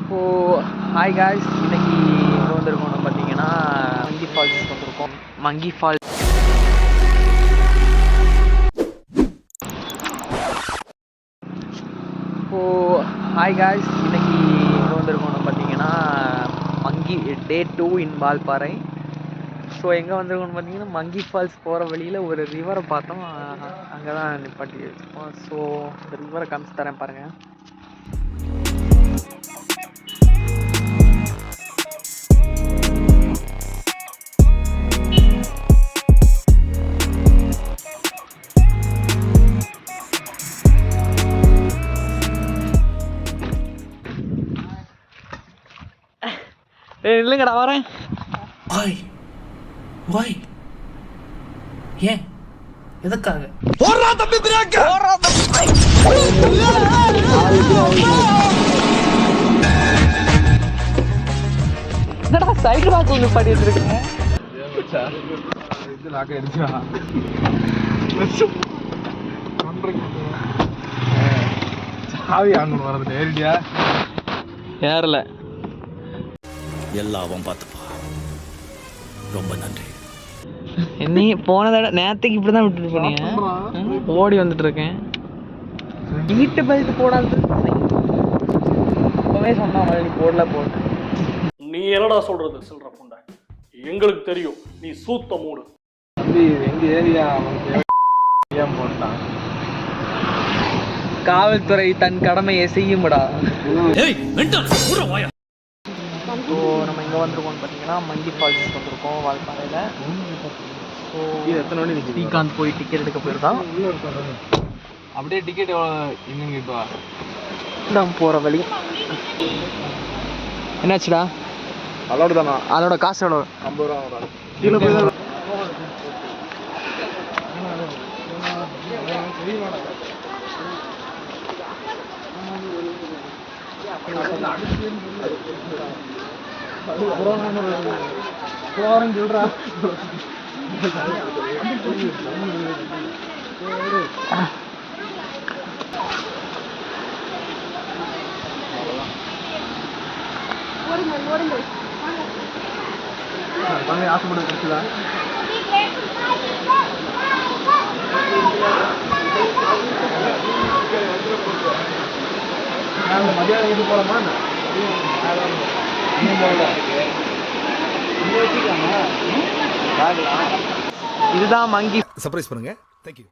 So hi guys, இன்னைக்கு எங்கே வந்திருக்கோம்னு பார்த்தீங்கன்னா மங்கி ஃபால்ஸ் வந்திருக்கோம். மங்கி ஃபால்ஸ் ஹாய் காய்ஸ், இன்னைக்கு எங்கே வந்திருக்கோம்னு பார்த்தீங்கன்னா மங்கி டே 2 இன் வால்பாறை. ஸோ எங்கே வந்திருக்கோம்னு பார்த்தீங்கன்னா மங்கி ஃபால்ஸ் போகிற வழியில் ஒரு ரிவரை பார்த்தோம். அங்கே தான் நிப்பாட்டி வச்சுருக்கோம். ஸோ இந்த ரிவரை காமிச்சு தரேன் பாருங்கள். இல்லைங்கடா வரேன். ஏன் எதுக்காக என்னடா சைடு வாக்கு ஒன்று பண்ணிட்டு இருக்கீங்க? சாவி ஆங்கணும் வரது நேரடியா யாரில்ல எல்லாம் பார்த்துப்பா. ரொம்ப நன்றி. நீ போன தடவை நேரத்துக்கு இப்படி தான் விட்டுட்டு போனீங்க. ஓடி வந்துட்டு இருக்கேன். வீட்டு பைக்கு போடாது இப்பவே சொன்னா மறுபடி போடல போட்டு. நீ என்னடா சொல்றது சில்ற புண்டை? எங்களுக்கு தெரியும் நீ சூத்த மூடு. தம்பி எங்க ஏரியா அவன் போட்டான். காவல்துறை தன் கடமையை செய்யும்டா. ஸோ நம்ம இங்கே வந்திருக்கோம்னு பார்த்தீங்கன்னா மங்கி ஃபால்ஸ் வந்திருக்கோம் வால்பாறையில். ஸோ எத்தனை மணி ஸ்ரீகாந்த் போய் டிக்கெட் எடுக்க போயிருந்தான். அப்படியே டிக்கெட் இன்னும் கிட்டுவா தான் போகிற வழி. என்னாச்சுடா? அதோட தானா? அதோட காசு எவ்வளோ? 50 ரூபா. கீழே போய் தான் சொல்றா. ஆசைப்பட கட்சிதா மதியானம் இது போலாமா? இதுதான் மங்கி. சர்ப்ரைஸ் பண்ணுங்க. தேங்க்யூ.